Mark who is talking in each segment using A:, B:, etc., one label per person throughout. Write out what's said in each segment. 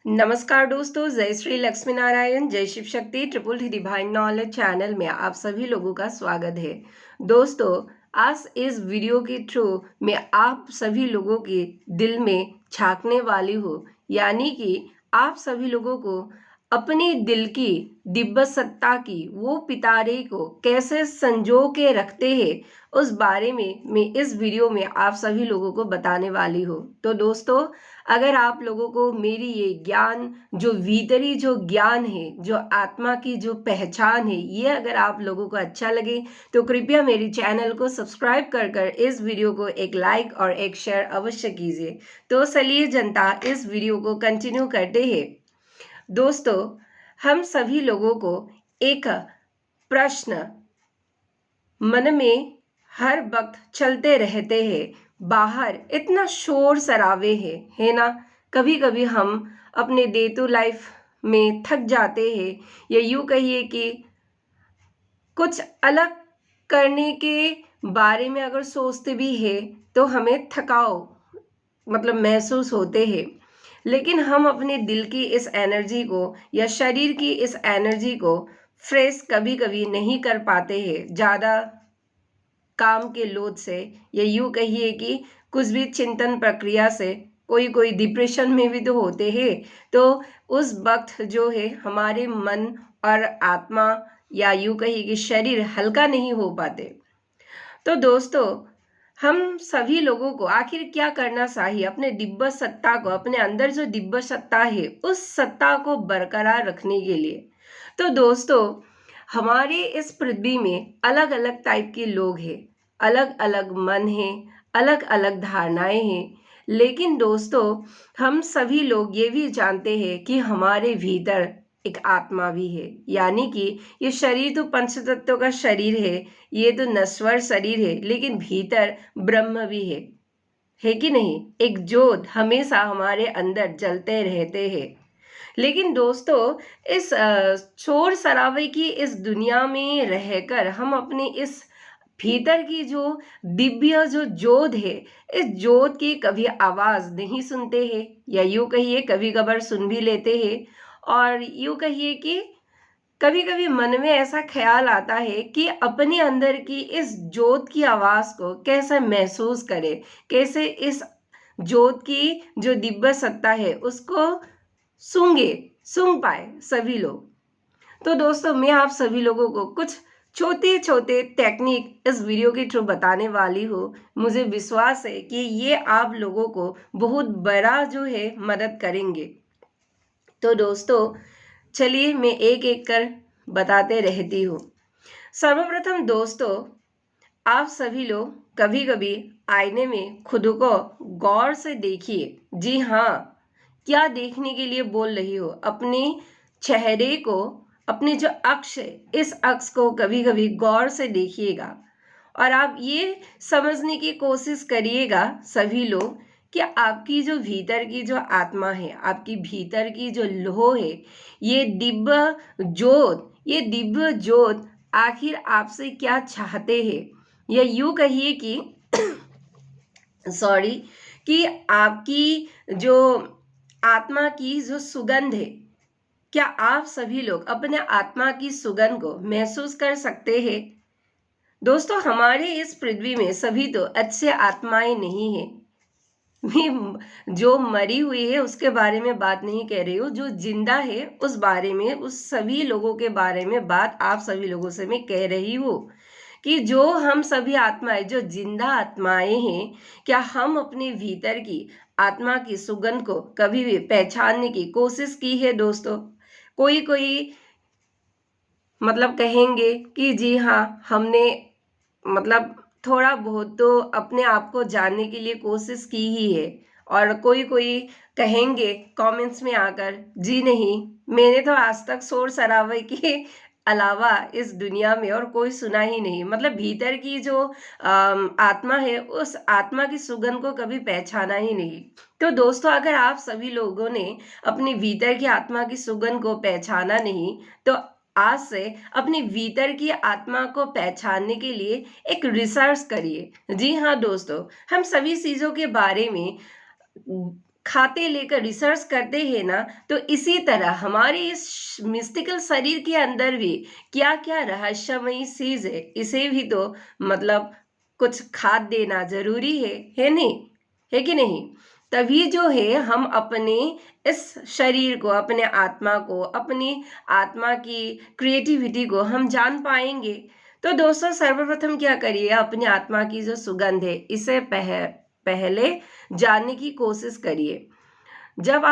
A: नमस्कार दोस्तों, जय श्री लक्ष्मी नारायण, जय Shiv Shakti, triple T divine knowledge channel में आप सभी लोगों का स्वागत है। दोस्तों, आज इस वीडियो के थ्रू मैं आप सभी लोगों के दिल में झांकने वाली हूँ, यानी कि आप सभी लोगों को अपने दिल की दिव्य सत्ता की वो पिटारे को कैसे संजो के रखते हैं, उस बारे में मैं इस वीडियो में आप सभी लोगों को बताने वाली हूँ। तो दोस्तों, अगर आप लोगों को मेरी ये ज्ञान, जो भीतरी जो ज्ञान है, जो आत्मा की जो पहचान है, ये अगर आप लोगों को अच्छा लगे तो कृपया मेरी चैनल को सब्सक्राइब कर कर इस वीडियो को एक लाइक और एक शेयर अवश्य कीजिए। तो चलिए जनता, इस वीडियो को कंटिन्यू करते हैं। दोस्तों, हम सभी लोगों को एक प्रश्न मन में हर वक्त चलते रहते हैं। बाहर इतना शोर शराबे है ना। कभी कभी हम अपने डे टू लाइफ में थक जाते हैं, या यूं कहिए कि कुछ अलग करने के बारे में अगर सोचते भी है तो हमें थकाव महसूस होते हैं। लेकिन हम अपने दिल की इस एनर्जी को या शरीर की इस एनर्जी को फ्रेश कभी कभी नहीं कर पाते हैं, ज़्यादा काम के लोड से, या यूं कहिए कि कुछ भी चिंतन प्रक्रिया से। कोई कोई डिप्रेशन में भी तो होते हैं। तो उस वक्त जो है हमारे मन और आत्मा, या यूं कहिए कि शरीर हल्का नहीं हो पाते। तो दोस्तों, हम सभी लोगों को आखिर क्या करना चाहिए अपने दिव्य सत्ता को, अपने अंदर जो दिव्य सत्ता है उस सत्ता को बरकरार रखने के लिए। तो दोस्तों, हमारे इस पृथ्वी में अलग अलग टाइप के लोग हैं, अलग अलग मन हैं, अलग अलग धारणाएं हैं। लेकिन दोस्तों, हम सभी लोग ये भी जानते हैं कि हमारे भीतर एक आत्मा भी है, यानी कि ये शरीर तो पंच तत्वों का शरीर है, ये तो नश्वर शरीर है, लेकिन भीतर ब्रह्म भी है कि नहीं। एक ज्योत हमेशा हमारे अंदर जलते रहते हैं। लेकिन दोस्तों, इस शोर शराबे की इस दुनिया में रहकर हम अपने इस भीतर की जो दिव्य जो ज्योत है, इस ज्योत की कभी आवाज नहीं सुनते हैं, या यूं कहिए कभी कभार सुन भी लेते हैं। और यूं कहिए कि कभी कभी मन में ऐसा ख्याल आता है कि अपने अंदर की इस ज्योत की आवाज को कैसे महसूस करें, कैसे इस ज्योत की जो दिव्य सत्ता है उसको सूंघे सूंघ पाए सभी लोग। तो दोस्तों, मैं आप सभी लोगों को कुछ छोटे छोटे टेक्निक इस वीडियो के थ्रू बताने वाली हूँ। मुझे विश्वास है कि ये आप लोगों को बहुत बड़ा जो है मदद करेंगे। तो दोस्तों, चलिए मैं एक एक कर बताते रहती हूँ। सर्वप्रथम दोस्तों, आप सभी लोग कभी कभी आईने में खुद को गौर से देखिए। जी हाँ, क्या देखने के लिए बोल रही हो? अपने चेहरे को, अपने जो अक्ष है, इस अक्ष को कभी कभी गौर से देखिएगा। और आप ये समझने की कोशिश करिएगा सभी लोग कि आपकी जो भीतर की जो आत्मा है, आपकी भीतर की जो लोह है, ये दिव्य ज्योत आखिर आपसे क्या चाहते हैं, या यूं कहिए कि सॉरी, कि आपकी जो आत्मा की जो सुगंध है, क्या आप सभी लोग अपने आत्मा की सुगंध को महसूस कर सकते हैं? दोस्तों, हमारे इस पृथ्वी में सभी तो अच्छे आत्माएं नहीं है। मैं जो मरी हुई है उसके बारे में बात नहीं कह रही हूँ, जो जिंदा है उस बारे में, उस सभी लोगों के बारे में बात आप सभी लोगों से मैं कह रही हूँ कि जो हम सभी आत्माएं, जो जिंदा आत्माएं हैं, क्या हम अपने भीतर की आत्मा की सुगंध को कभी भी पहचानने की कोशिश की है? दोस्तों, कोई कोई कहेंगे कि जी हाँ, हमने मतलब थोड़ा बहुत तो अपने आप को जानने के लिए कोशिश की ही है। और कोई कोई कहेंगे कमेंट्स में आकर, जी नहीं, मैंने तो आज तक शोर शराबे के अलावा इस दुनिया में और कोई सुना ही नहीं। भीतर की जो आत्मा है, उस आत्मा की सुगंध को कभी पहचाना ही नहीं। तो दोस्तों, अगर आप सभी लोगों ने अपनी भीतर की आत्मा की सुगंध को पहचाना नहीं, तो आज से अपनी भीतर की आत्मा को पहचानने के लिए एक रिसर्च करिए। जी हाँ दोस्तों, हम सभी चीजों के बारे में खाते लेकर रिसर्च करते हैं ना, तो इसी तरह हमारे इस मिस्टिकल शरीर के अंदर भी क्या क्या रहस्यमयी चीज है, इसे भी तो मतलब कुछ खाद देना जरूरी है नहीं, है कि नहीं? तभी जो है हम अपने इस शरीर को, अपने आत्मा को, अपनी आत्मा की क्रिएटिविटी को हम जान पाएंगे। तो दोस्तों, सर्वप्रथम क्या करिए, अपनी आत्मा की जो सुगंध है इसे पहले जानने की कोशिश करिए। जब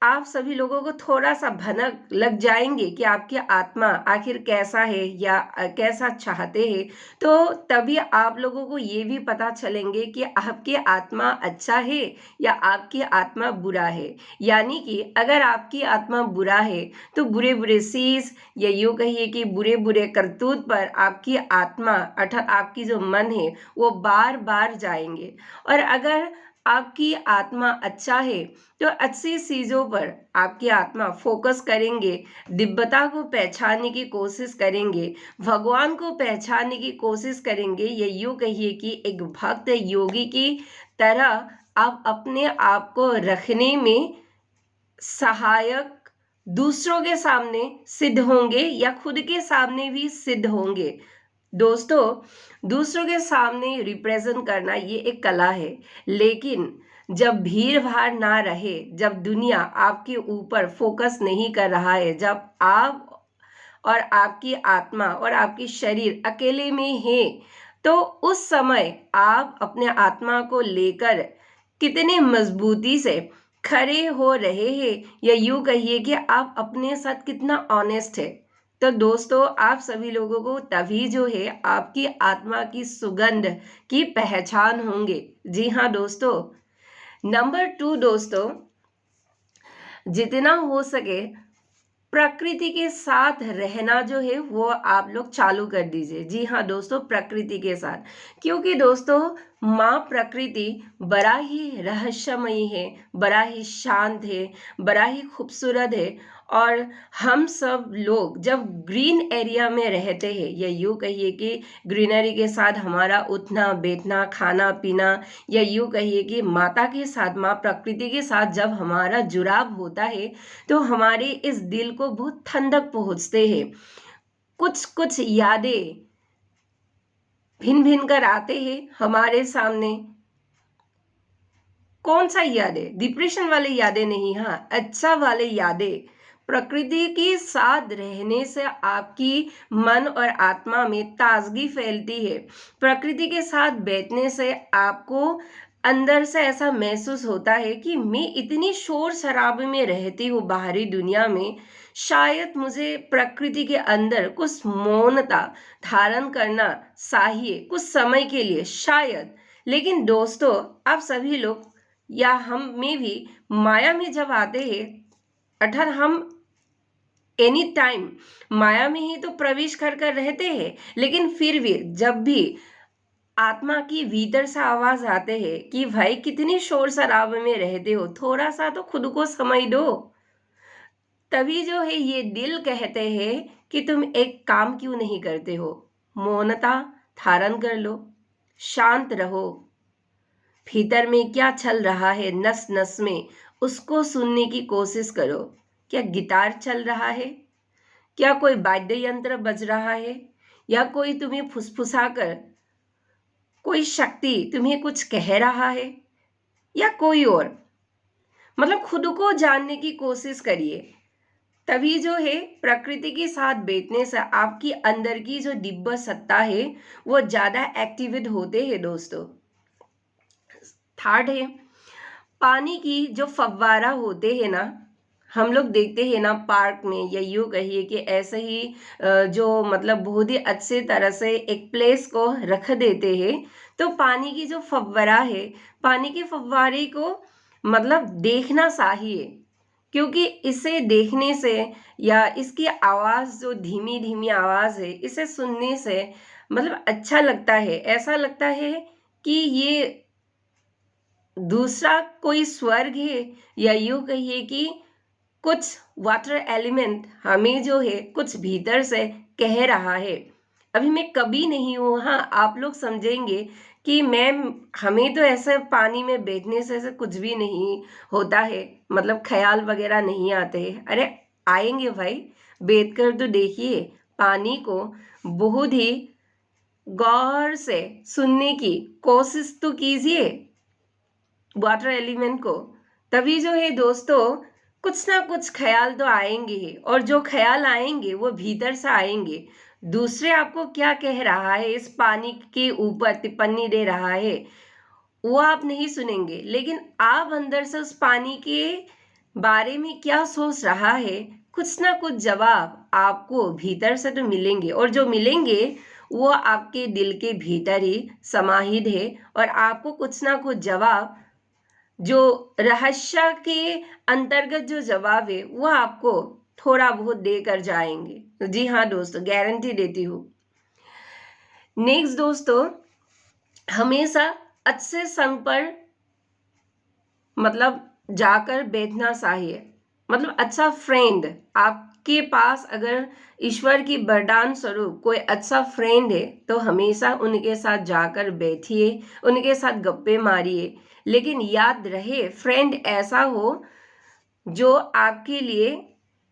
A: आप सभी लोगों को थोड़ा सा भनक लग जाएंगे कि आपकी आत्मा आखिर कैसा है या कैसा चाहते हैं, तो तभी आप लोगों को ये भी पता चलेंगे कि आपकी आत्मा अच्छा है या आपकी आत्मा बुरा है। यानी कि अगर आपकी आत्मा बुरा है तो बुरे बुरे चीज या यूं कहिए कि बुरे बुरे करतूत पर आपकी आत्मा अर्थात आपकी जो मन है वो बार बार जाएंगे। और अगर आपकी आत्मा अच्छा है तो अच्छी चीजों पर आपकी आत्मा फोकस करेंगे, दिव्यता को पहचानने की कोशिश करेंगे, भगवान को पहचानने की कोशिश करेंगे। ये यूं कहिए कि एक भक्त योगी की तरह आप अपने आप को रखने में सहायक दूसरों के सामने सिद्ध होंगे या खुद के सामने भी सिद्ध होंगे। दोस्तों, दूसरों के सामने रिप्रेजेंट करना ये एक कला है, लेकिन जब भीड़ भाड़ ना रहे, जब दुनिया आपके ऊपर फोकस नहीं कर रहा है, जब आप और आपकी आत्मा और आपकी शरीर अकेले में है, तो उस समय आप अपने आत्मा को लेकर कितने मजबूती से खड़े हो रहे हैं, या यूं कहिए कि आप अपने साथ कितना ऑनेस्ट है। तो दोस्तों, आप सभी लोगों को तभी जो है आपकी आत्मा की सुगंध की पहचान होंगे। जी हाँ दोस्तों। नंबर 2 दोस्तों, जितना हो सके प्रकृति के साथ रहना जो है वो आप लोग चालू कर दीजिए। जी हाँ दोस्तों, प्रकृति के साथ, क्योंकि दोस्तों माँ प्रकृति बड़ा ही रहस्यमयी है, बड़ा ही शांत है, बड़ा ही खूबसूरत है। और हम सब लोग जब ग्रीन एरिया में रहते हैं, या यूं कहिए कि ग्रीनरी के साथ हमारा उठना बैठना खाना पीना, या यूं कहिए कि माता के साथ, माँ प्रकृति के साथ जब हमारा जुड़ाव होता है, तो हमारे इस दिल को बहुत ठंडक पहुंचते हैं। कुछ कुछ यादें भिन भिन कर आते हैं हमारे सामने। कौन सा यादें? डिप्रेशन वाले यादें नहीं, हाँ अच्छा वाले यादें। प्रकृति के साथ रहने से आपकी मन और आत्मा में ताजगी फैलती है। प्रकृति के साथ बैठने से आपको अंदर से ऐसा महसूस होता है कि मैं इतनी शोर शराबे में रहती हूँ बाहरी दुनिया में, शायद मुझे प्रकृति के अंदर कुछ मौनता धारण करना चाहिए कुछ समय के लिए, शायद। लेकिन दोस्तों, आप सभी लोग या हम में भी माया में जब आते हैं, अर्थात हम एनी टाइम माया में ही तो प्रवेश कर कर रहते हैं, लेकिन फिर भी जब भी आत्मा की भीतर से आवाज आते हैं कि भाई कितनी शोर शराबे में रहते हो, थोड़ा सा तो खुद को समय दो, तभी जो है ये दिल कहते हैं कि तुम एक काम क्यों नहीं करते हो, मौनता धारण कर लो, शांत रहो, भीतर में क्या चल रहा है नस नस में उसको सुनने की कोशिश करो। क्या गिटार चल रहा है? क्या कोई वाद्य यंत्र बज रहा है? या कोई तुम्हें फुसफुसा कर कोई शक्ति तुम्हें कुछ कह रहा है, या कोई और? मतलब खुद को जानने की कोशिश करिए। तभी जो है प्रकृति के साथ बैठने से आपकी अंदर की जो दिव्य सत्ता है वो ज्यादा एक्टिवेट होते हैं दोस्तों। थर्ड है, पानी की जो फव्वारा होते हैं ना, हम लोग देखते हैं ना पार्क में, या यूं कहिए कि ऐसे ही जो मतलब बहुत ही अच्छे तरह से एक प्लेस को रख देते हैं, तो पानी की जो फव्वारा है, पानी के फव्वारे को मतलब देखना चाहिए, क्योंकि इसे देखने से या इसकी आवाज जो धीमी धीमी आवाज है, इसे सुनने से मतलब अच्छा लगता है, ऐसा लगता है कि ये दूसरा कोई स्वर्ग है, या यूं कहिए कि कुछ वाटर एलिमेंट हमें जो है कुछ भीतर से कह रहा है। अभी मैं कभी नहीं हूँ, हाँ आप लोग समझेंगे कि मैम हमें तो ऐसे पानी में बैठने से ऐसे कुछ भी नहीं होता है, मतलब ख्याल वगैरह नहीं आते हैं। अरे आएंगे भाई, बैठ कर तो देखिए, पानी को बहुत ही गौर से सुनने की कोशिश तो कीजिए, वाटर एलिमेंट को। तभी जो है दोस्तों, कुछ ना कुछ ख्याल तो आएंगे ही, और जो ख्याल आएंगे वो भीतर से आएंगे। दूसरे आपको क्या कह रहा है, इस पानी के ऊपर टिप्पणी दे रहा है, वो आप नहीं सुनेंगे, लेकिन आप अंदर से उस पानी के बारे में क्या सोच रहा है, कुछ ना कुछ जवाब आपको भीतर से तो मिलेंगे, और जो मिलेंगे वो आपके दिल के भीतर ही समाहित है, और आपको कुछ ना कुछ जवाब, जो रहस्य के अंतर्गत जो जवाब है, वो आपको थोड़ा बहुत देकर जाएंगे। तो जी हाँ दोस्तों, गारंटी देती हूँ। नेक्स्ट दोस्तों, हमेशा अच्छे संग पर मतलब जाकर बैठना चाहिए। मतलब अच्छा फ्रेंड आपके पास अगर ईश्वर की वरदान स्वरूप कोई अच्छा फ्रेंड है, तो हमेशा उनके साथ जाकर बैठिए, उनके साथ गप्पे मारिए। लेकिन याद रहे, फ्रेंड ऐसा हो जो आपके लिए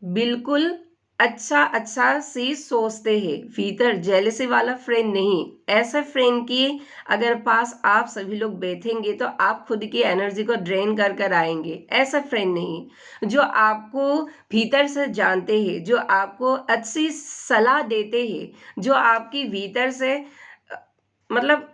A: बिल्कुल अच्छा अच्छा सी सोचते हैं, भीतर जेलसी वाला फ्रेंड नहीं। ऐसा फ्रेंड की अगर पास आप सभी लोग बैठेंगे तो आप खुद की एनर्जी को ड्रेन कर कर आएंगे। ऐसा फ्रेंड नहीं, जो आपको भीतर से जानते हैं, जो आपको अच्छी सलाह देते हैं, जो आपकी भीतर से मतलब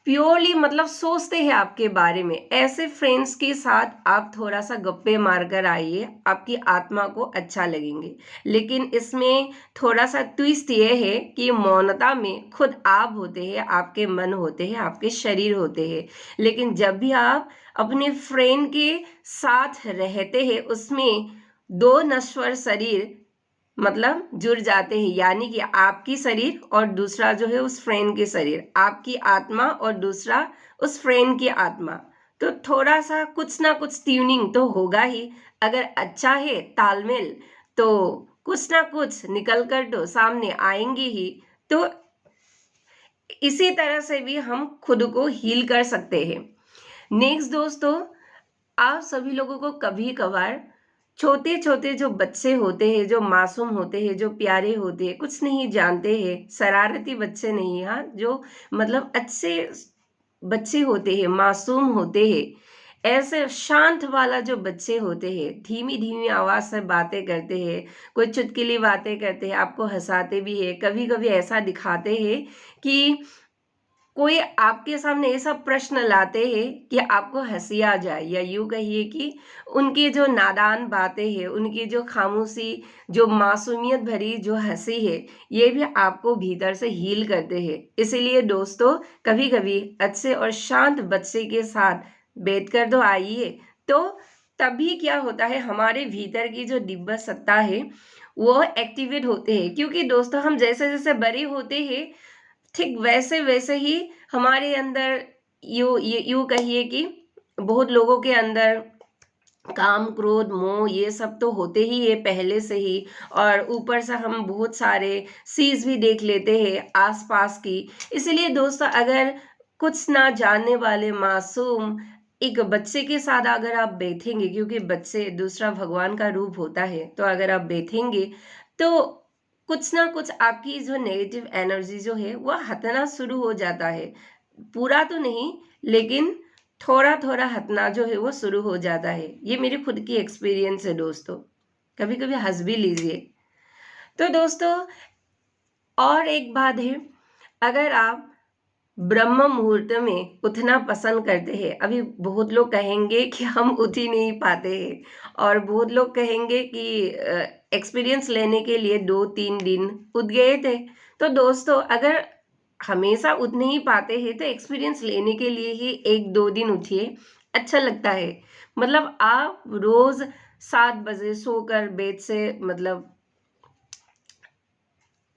A: प्योरली मतलब सोचते हैं आपके बारे में। ऐसे फ्रेंड्स के साथ आप थोड़ा सा गप्पे मारकर आइए, आपकी आत्मा को अच्छा लगेंगे। लेकिन इसमें थोड़ा सा ट्विस्ट ये है कि मौनता में खुद आप होते हैं, आपके मन होते हैं, आपके शरीर होते हैं। लेकिन जब भी आप अपने फ्रेंड के साथ रहते हैं, उसमें दो नश्वर शरीर मतलब जुड़ जाते हैं, यानी कि आपकी शरीर और दूसरा जो है उस फ्रेंड के शरीर, आपकी आत्मा और दूसरा उस फ्रेंड की आत्मा। तो थोड़ा सा कुछ ना कुछ ट्यूनिंग तो होगा ही। अगर अच्छा है तालमेल, तो कुछ ना कुछ निकल कर तो सामने आएंगे ही। तो इसी तरह से भी हम खुद को हील कर सकते हैं। नेक्स्ट दोस्तों, आप सभी लोगों को कभी कभार छोटे छोटे जो बच्चे होते हैं, जो मासूम होते हैं, जो प्यारे होते हैं, कुछ नहीं जानते हैं, शरारती बच्चे नहीं, हाँ, जो मतलब अच्छे बच्चे होते हैं, मासूम होते हैं, ऐसे शांत वाला जो बच्चे होते हैं, धीमी धीमी आवाज से बातें करते हैं, कोई चुटकुली बातें करते हैं, आपको हंसाते भी है, कभी कभी ऐसा दिखाते हैं कि कोई आपके सामने ऐसा प्रश्न लाते हैं कि आपको हंसी आ जाए, या यूं कहिए कि उनकी जो नादान बातें हैं, उनकी जो खामोशी, जो मासूमियत भरी जो हंसी है, ये भी आपको भीतर से हील करते हैं। इसीलिए दोस्तों, कभी कभी अच्छे और शांत बच्चे के साथ बैठकर तो आइए, तो तभी क्या होता है, हमारे भीतर की जो दिव्य सत्ता है वो एक्टिवेट होते हैं। क्योंकि दोस्तों, हम जैसे जैसे बड़े होते हैं, ठीक वैसे वैसे ही हमारे अंदर यूं कहिए कि बहुत लोगों के अंदर काम, क्रोध, मोह, ये सब तो होते ही है पहले से ही। और ऊपर से हम बहुत सारे चीज भी देख लेते हैं आसपास की। इसलिए दोस्तों, अगर कुछ ना जानने वाले मासूम एक बच्चे के साथ अगर आप बैठेंगे, क्योंकि बच्चे दूसरा भगवान का रूप होता है, तो अगर आप बैठेंगे तो कुछ ना कुछ आपकी जो नेगेटिव एनर्जी जो है वो हटना शुरू हो जाता है। पूरा तो नहीं, लेकिन थोड़ा थोड़ा हटना जो है वो शुरू हो जाता है। ये मेरी खुद की एक्सपीरियंस है दोस्तों, कभी कभी हंस भी लीजिए। तो दोस्तों, और एक बात है, अगर आप ब्रह्म मुहूर्त में उठना पसंद करते हैं, अभी बहुत लोग कहेंगे कि हम उठ ही नहीं पाते हैं, और बहुत लोग कहेंगे कि एक्सपीरियंस लेने के लिए 2-3 दिन उठ गए थे। तो दोस्तों, अगर हमेशा उठ नहीं पाते हैं, तो एक्सपीरियंस लेने के लिए ही 1-2 दिन उठिए, अच्छा लगता है। मतलब आप रोज 7 बजे सोकर बेड से मतलब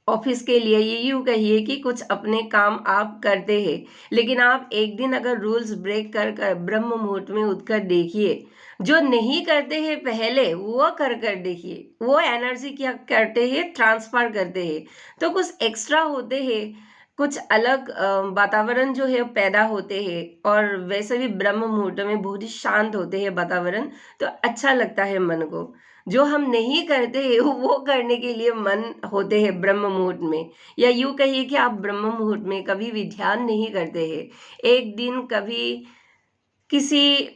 A: ऑफिस के लिए, ये यूं कहिए कि कुछ अपने काम आप करते हैं, लेकिन आप एक दिन अगर रूल्स ब्रेक कर ब्रह्म मुहूर्त में उठकर देखिए, जो नहीं करते हैं पहले वो कर कर देखिए, वो एनर्जी क्या करते हैं, ट्रांसफर करते हैं। तो कुछ एक्स्ट्रा होते हैं, कुछ अलग वातावरण जो है पैदा होते हैं, और वैसे भी ब्रह्म मुहूर्त में बहुत ही शांत होते हैं वातावरण, तो अच्छा लगता है मन को। जो हम नहीं करते हैं वो करने के लिए मन होते हैं ब्रह्म मुहूर्त में, या यूं कहिए कि आप ब्रह्म मुहूर्त में कभी भी ध्यान नहीं करते हैं, एक दिन कभी किसी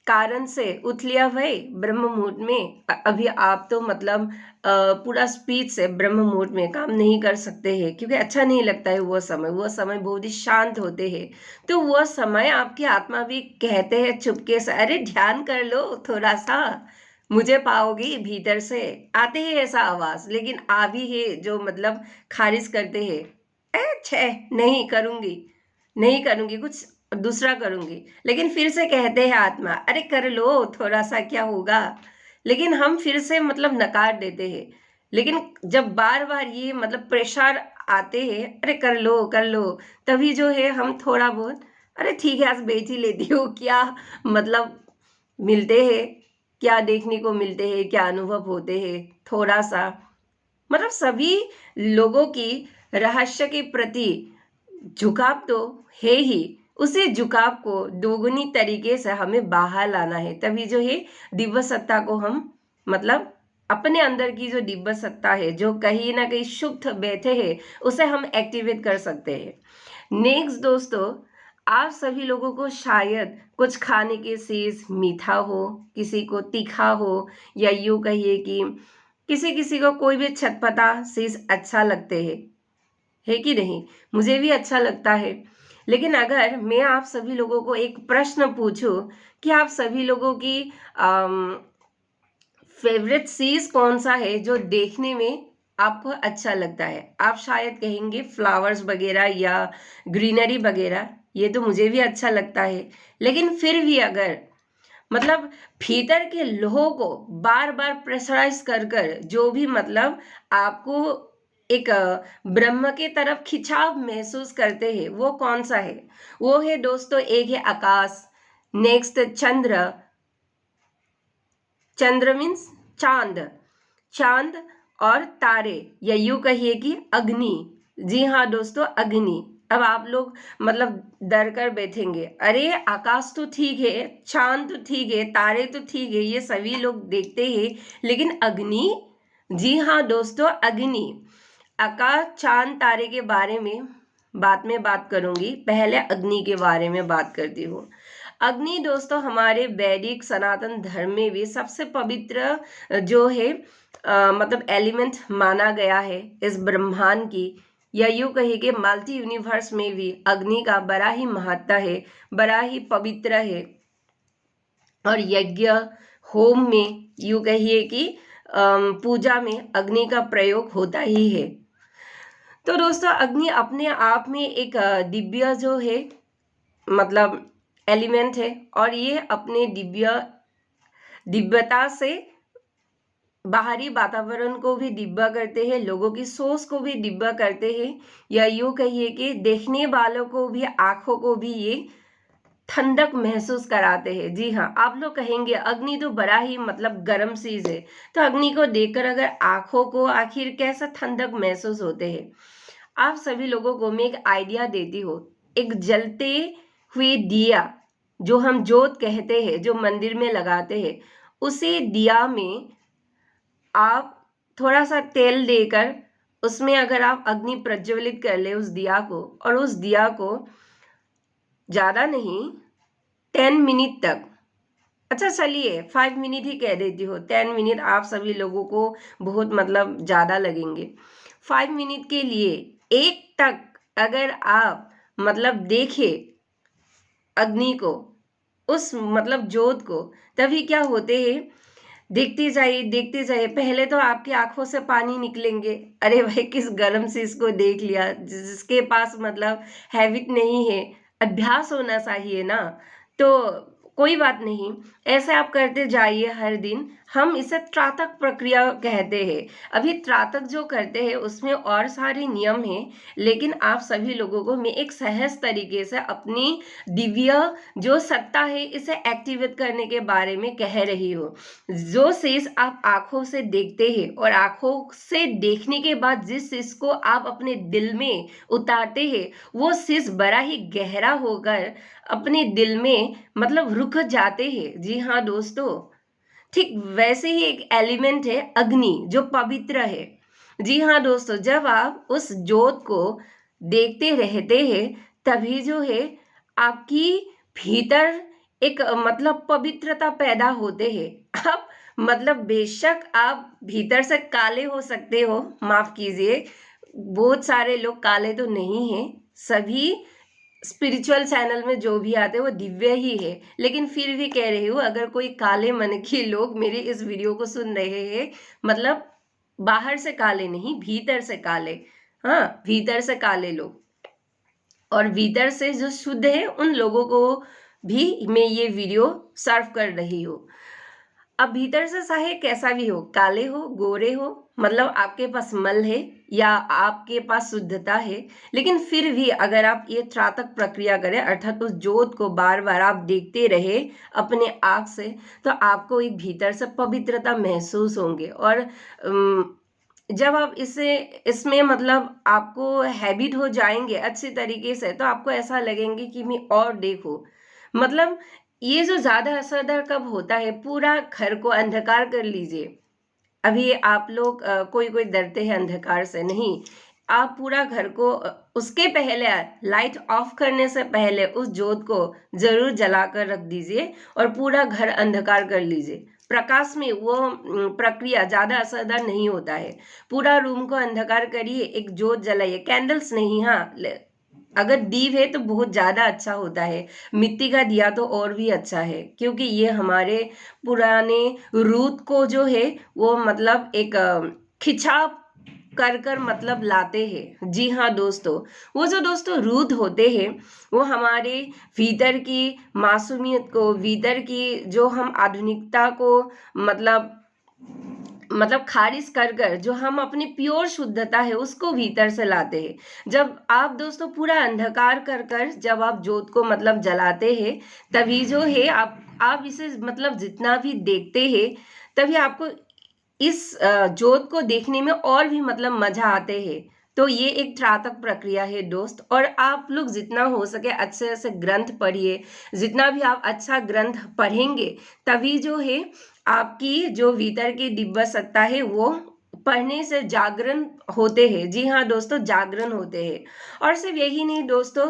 A: कारण से उठ लिया भाई ब्रह्म मुहूर्त में, अभी आप तो मतलब पूरा स्पीड से ब्रह्म मुहूर्त में काम नहीं कर सकते हैं, क्योंकि अच्छा नहीं लगता है वो समय बहुत ही शांत होते हैं। तो वो समय आपकी आत्मा भी कहते हैं चुपके से, अरे ध्यान कर लो थोड़ा सा, मुझे पाओगी भीतर से। आते हैं ऐसा आवाज, लेकिन आ भी है जो मतलब खारिज करते हैं, छे नहीं करूंगी, नहीं करूंगी, कुछ दूसरा करूंगी। लेकिन फिर से कहते हैं आत्मा, अरे कर लो थोड़ा सा, क्या होगा। लेकिन हम फिर से मतलब नकार देते हैं। लेकिन जब बार बार ये मतलब प्रेशर आते हैं, अरे कर लो, तभी जो है हम थोड़ा बहुत, अरे ठीक है आज बेच ही लेती हूँ, क्या मतलब मिलते हैं, क्या देखने को मिलते हैं, क्या अनुभव होते हैं, थोड़ा सा मतलब सभी लोगों की रहस्य के प्रति झुकाव तो है ही, उसी झुकाव को दोगुनी तरीके से हमें बाहर लाना है, तभी जो है दिव्य सत्ता को हम मतलब अपने अंदर की जो दिव्य सत्ता है जो कहीं ना कहीं शुद्ध बैठे है, उसे हम एक्टिवेट कर सकते हैं। नेक्स्ट दोस्तों, आप सभी लोगों को शायद कुछ खाने की चीज मीठा हो, किसी को तीखा हो, या यूं कहिए कि किसी किसी को कोई भी चटपटा चीज अच्छा लगते है कि नहीं। मुझे भी अच्छा लगता है। लेकिन अगर मैं आप सभी लोगों को एक प्रश्न पूछूं कि आप सभी लोगों की फेवरेट चीज कौन सा है जो देखने में आपको अच्छा लगता है, आप शायद कहेंगे फ्लावर्स वगैरह या ग्रीनरी वगैरह, ये तो मुझे भी अच्छा लगता है। लेकिन फिर भी अगर मतलब भीतर के लोगों को बार बार प्रेशराइज कर कर जो भी मतलब आपको एक ब्रह्म के तरफ खिंचाव महसूस करते हैं, वो कौन सा है? वो है दोस्तों, एक है आकाश, नेक्स्ट चंद्र, चंद्र मीन्स चांद, चांद और तारे, या यूं कहिए कि अग्नि। जी हाँ दोस्तों, अग्नि। अब आप लोग मतलब डर कर बैठेंगे, अरे आकाश तो ठीक है, चांद तो ठीक है, तारे तो ठीक है, ये सभी लोग देखते हैं, लेकिन अग्नि? जी हाँ दोस्तों, अग्नि। आकाश चांद तारे के बारे में बाद में बात करूंगी, पहले अग्नि के बारे में बात करती हूँ। अग्नि दोस्तों हमारे वैदिक सनातन धर्म में भी सबसे पवित्र जो है मतलब एलिमेंट माना गया है इस ब्रह्मांड की, या यूं कहिए कि मल्टी यूनिवर्स में भी अग्नि का बड़ा ही महत्व है, बड़ा ही पवित्र है। और यज्ञ होम में यूं कहिए कि पूजा में अग्नि का प्रयोग होता ही है। तो दोस्तों अग्नि अपने आप में एक दिव्य जो है मतलब एलिमेंट है, और ये अपने दिव्यता से बाहरी वातावरण को भी दिव्य करते हैं, लोगों की सोच को भी दिव्य करते हैं, या यूं कहिए कि देखने वालों को भी, आंखों को भी ये ठंडक महसूस कराते हैं। जी हाँ, आप लोग कहेंगे अग्नि तो बड़ा ही मतलब गर्म चीज है, तो अग्नि को देखकर अगर आंखों को आखिर कैसा ठंडक महसूस होते हैं। आप सभी लोगों को मैं एक आइडिया देती हूँ। एक जलते हुए दिया जो हम जोत कहते हैं, जो मंदिर में लगाते हैं, उसी दिया में आप थोड़ा सा तेल देकर उसमें अगर आप अग्नि प्रज्वलित कर ले उस दिया को, और उस दिया को ज्यादा नहीं 10 मिनट तक, अच्छा चलिए 5 मिनट ही कह देती हूँ, 10 मिनट आप सभी लोगों को बहुत मतलब ज्यादा लगेंगे। 5 मिनट के लिए एक तक अगर आप मतलब देखे अग्नि को, उस मतलब जोत को, तभी क्या होते हैं, देखते जाइए, पहले तो आपकी आंखों से पानी निकलेंगे, अरे भाई किस गर्म चीज को देख लिया। जिसके पास मतलब हैबिट नहीं है, अभ्यास होना चाहिए ना, तो कोई बात नहीं, ऐसे आप करते जाइए हर दिन। हम इसे त्राटक प्रक्रिया कहते हैं। अभी त्राटक जो करते हैं उसमें और सारे नियम हैं, लेकिन आप सभी लोगों को मैं एक सहज तरीके से अपनी दिव्य जो सत्ता है इसे एक्टिवेट करने के बारे में कह रही हूँ। जो चीज आप आंखों से देखते हैं और आंखों से देखने के बाद जिस चीज को आप अपने दिल में उतारते हैं, वो चीज बड़ा ही गहरा होकर अपने दिल में मतलब रुक जाते हैं। जी हाँ दोस्तों, ठीक वैसे ही एक एलिमेंट है अग्नि, जो पवित्र है। जी हाँ दोस्तों, जब आप उस ज्योत को देखते रहते हैं तभी जो है आपकी भीतर एक मतलब पवित्रता पैदा होते हैं। आप मतलब बेशक आप भीतर से काले हो सकते हो, माफ कीजिए, बहुत सारे लोग काले तो नहीं हैं, सभी स्पिरिचुअल चैनल में जो भी आते हैं वो दिव्य ही है, लेकिन फिर भी कह रही हूँ अगर कोई काले मन के लोग मेरे इस वीडियो को सुन रहे हैं, मतलब बाहर से काले नहीं, भीतर से काले, हाँ भीतर से काले लोग, और भीतर से जो शुद्ध है उन लोगों को भी मैं ये वीडियो सर्व कर रही हूँ। अब भीतर से चाहे कैसा भी हो, काले हो गोरे हो, मतलब आपके पास मल है या आपके पास शुद्धता है, लेकिन फिर भी अगर आप ये त्राटक प्रक्रिया करें, अर्थात उस ज्योत को बार बार आप देखते रहे अपने आँख से, तो आपको एक भीतर से पवित्रता महसूस होंगे। और जब आप इसमें मतलब आपको हैबिट हो जाएंगे अच्छी तरीके से, तो आपको ऐसा लगेंगे कि मैं और देखो, मतलब ये जो ज्यादा असरदार कब होता है, पूरा घर को अंधकार कर लीजिए। अभी आप लोग कोई कोई डरते हैं अंधकार से, नहीं, आप पूरा घर को उसके पहले लाइट ऑफ करने से पहले उस ज्योत को जरूर जलाकर रख दीजिए और पूरा घर अंधकार कर लीजिए। प्रकाश में वो प्रक्रिया ज्यादा असरदार नहीं होता है। पूरा रूम को अंधकार करिए, एक ज्योत जलाइए, कैंडल्स नहीं, हाँ अगर दीप है तो बहुत ज्यादा अच्छा होता है, मिट्टी का दिया तो और भी अच्छा है, क्योंकि ये हमारे पुराने रूट को जो है वो मतलब एक खिंचाव कर कर मतलब लाते हैं। जी हाँ दोस्तों, वो जो दोस्तों रूट होते हैं वो हमारे भीतर की मासूमियत को, भीतर की जो हम आधुनिकता को मतलब खारिज कर कर जो हम अपनी प्योर शुद्धता है उसको भीतर से लाते हैं। जब आप दोस्तों पूरा अंधकार कर कर जब आप ज्योत को मतलब जलाते हैं, तभी जो है आप इसे मतलब जितना भी देखते हैं, तभी आपको इस ज्योत को देखने में और भी मतलब मजा आते हैं। तो ये एक त्राटक प्रक्रिया है दोस्त, और आप लोग जितना हो सके अच्छे से ग्रंथ पढ़िए। जितना भी आप अच्छा ग्रंथ पढ़ेंगे, तभी जो है आपकी जो भीतर की दिव्य सत्ता है वो पढ़ने से जागरण होते हैं। जी हाँ दोस्तों, जागरण होते हैं। और सिर्फ यही नहीं दोस्तों,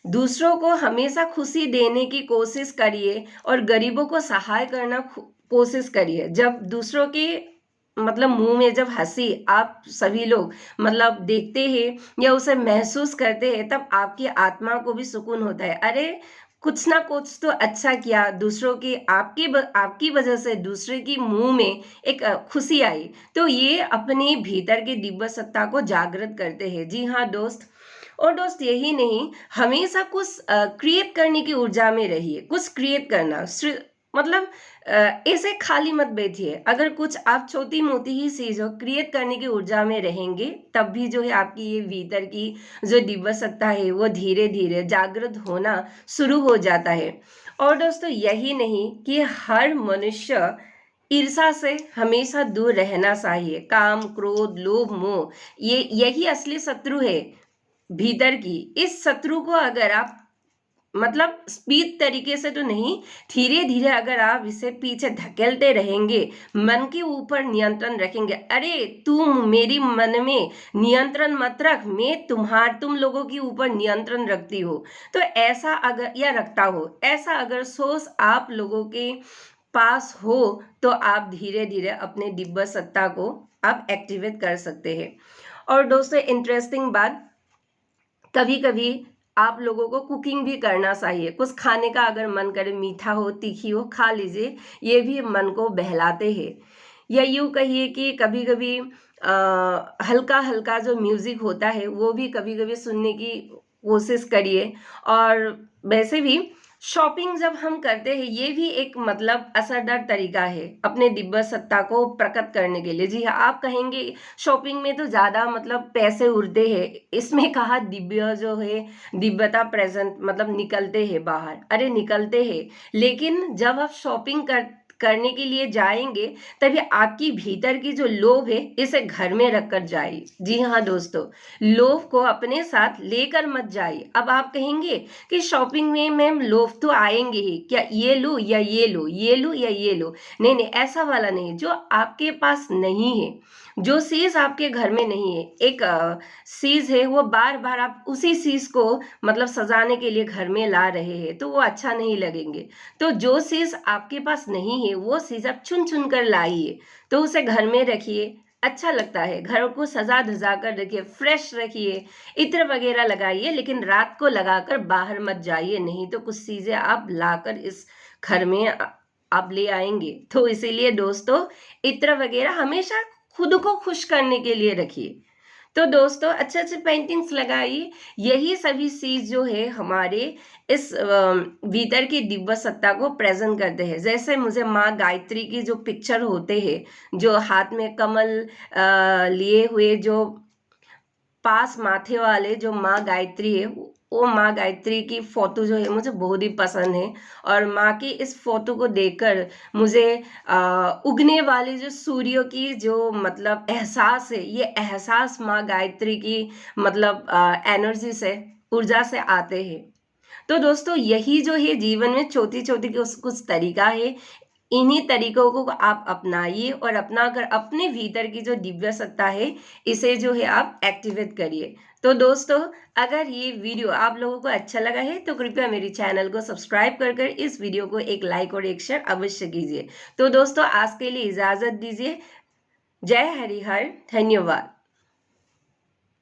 A: दूसरों को हमेशा खुशी देने की कोशिश करिए और गरीबों को सहाय करना कोशिश करिए। जब दूसरों के मतलब मुंह में जब हंसी आप सभी लोग मतलब देखते हैं या उसे महसूस करते हैं, तब आपकी आत्मा को भी सुकून होता है। अरे कुछ ना कुछ तो अच्छा किया, दूसरों की आपकी वजह से दूसरे की मुंह में एक खुशी आई, तो ये अपने भीतर की दिव्य सत्ता को जागृत करते हैं। जी हाँ दोस्त, और दोस्त यही नहीं, हमेशा कुछ क्रिएट करने की ऊर्जा में रहिए। कुछ क्रिएट करना मतलब ऐसे खाली मत बैठिए। अगर कुछ आप छोटी मोटी ही चीज हो क्रिएट करने की ऊर्जा में रहेंगे, तब भी जो है आपकी ये भीतर की जो दिव्य सत्ता है वो धीरे धीरे जागृत होना शुरू हो जाता है। और दोस्तों यही नहीं कि हर मनुष्य ईर्षा से हमेशा दूर रहना चाहिए। काम क्रोध लोभ मोह, ये यही असली शत्रु है भीतर की। इस शत्रु को अगर आप मतलब स्पीड तरीके से तो नहीं, धीरे धीरे अगर आप इसे पीछे धकेलते रहेंगे, मन के ऊपर नियंत्रण रखेंगे, अरे तुम मेरी मन में नियंत्रण मत रख, मैं तुम लोगों के ऊपर नियंत्रण रखती हो, तो ऐसा अगर या रखता हो, ऐसा अगर सोच आप लोगों के पास हो, तो आप धीरे धीरे अपने दिव्य सत्ता को आप एक्टिवेट कर सकते हैं। और दोस्तों इंटरेस्टिंग बात, कभी कभी आप लोगों को कुकिंग भी करना चाहिए। कुछ खाने का अगर मन करे, मीठा हो तीखी हो, खा लीजिए, ये भी मन को बहलाते हैं। या यूँ कहिए कि कभी कभी हल्का हल्का जो म्यूजिक होता है वो भी कभी कभी सुनने की कोशिश करिए। और वैसे भी शॉपिंग जब हम करते हैं ये भी एक मतलब असरदार तरीका है अपने दिव्य सत्ता को प्रकट करने के लिए। जी हाँ, आप कहेंगे शॉपिंग में तो ज्यादा मतलब पैसे उड़ते हैं, इसमें कहा दिव्य जो है दिव्यता प्रेजेंट मतलब निकलते हैं बाहर, अरे निकलते हैं, लेकिन जब आप शॉपिंग करने के लिए जाएंगे तभी आपकी भीतर की जो लोभ है इसे घर में रखकर जाइए। जी हाँ दोस्तों, लोभ को अपने साथ लेकर मत जाइए। अब आप कहेंगे कि शॉपिंग में मैम लोग तो आएंगे ही, क्या ये लो या ये लो, ये लो या ये लो, नहीं नहीं ऐसा वाला नहीं। जो आपके पास नहीं है, जो चीज आपके घर में नहीं है, एक चीज है वो बार बार आप उसी चीज को मतलब सजाने के लिए घर में ला रहे हैं तो वो अच्छा नहीं लगेंगे। तो जो चीज आपके पास नहीं है वो चीज आप चुन चुन कर लाइए, तो उसे घर में रखिए, अच्छा लगता है। घर को सजा धजा कर रखिए, फ्रेश रखिए, इत्र वगैरह लगाइए, लेकिन रात को लगाकर बाहर मत जाइए, नहीं तो कुछ चीजें आप लाकर इस घर में आप ले आएंगे। तो इसीलिए दोस्तों इत्र वगैरह हमेशा खुद को खुश करने के लिए रखिए। तो दोस्तों अच्छे अच्छे पेंटिंग्स लगाइए, यही सभी चीज जो है हमारे इस भीतर की दिव्य सत्ता को प्रेजेंट करते हैं। जैसे मुझे माँ गायत्री की जो पिक्चर होते हैं, जो हाथ में कमल लिए हुए, जो पास माथे वाले जो माँ गायत्री है, वो माँ गायत्री की फोटो जो है मुझे बहुत ही पसंद है। और माँ की इस फोटो को देखकर मुझे उगने वाले जो सूर्य की जो मतलब एहसास है, ये एहसास माँ गायत्री की मतलब एनर्जी से, ऊर्जा से आते हैं। तो दोस्तों यही जो है जीवन में छोटी छोटी कुछ तरीका है, इन्हीं तरीकों को आप अपनाइए और अपना कर अपने भीतर की जो दिव्य सत्ता है इसे जो है आप एक्टिवेट करिए। तो दोस्तों अगर ये वीडियो आप लोगों को अच्छा लगा है तो कृपया मेरी चैनल को सब्सक्राइब कर इस वीडियो को एक लाइक और एक शेयर अवश्य कीजिए। तो दोस्तों आज के लिए इजाजत दीजिए। जय हरिहर, धन्यवाद।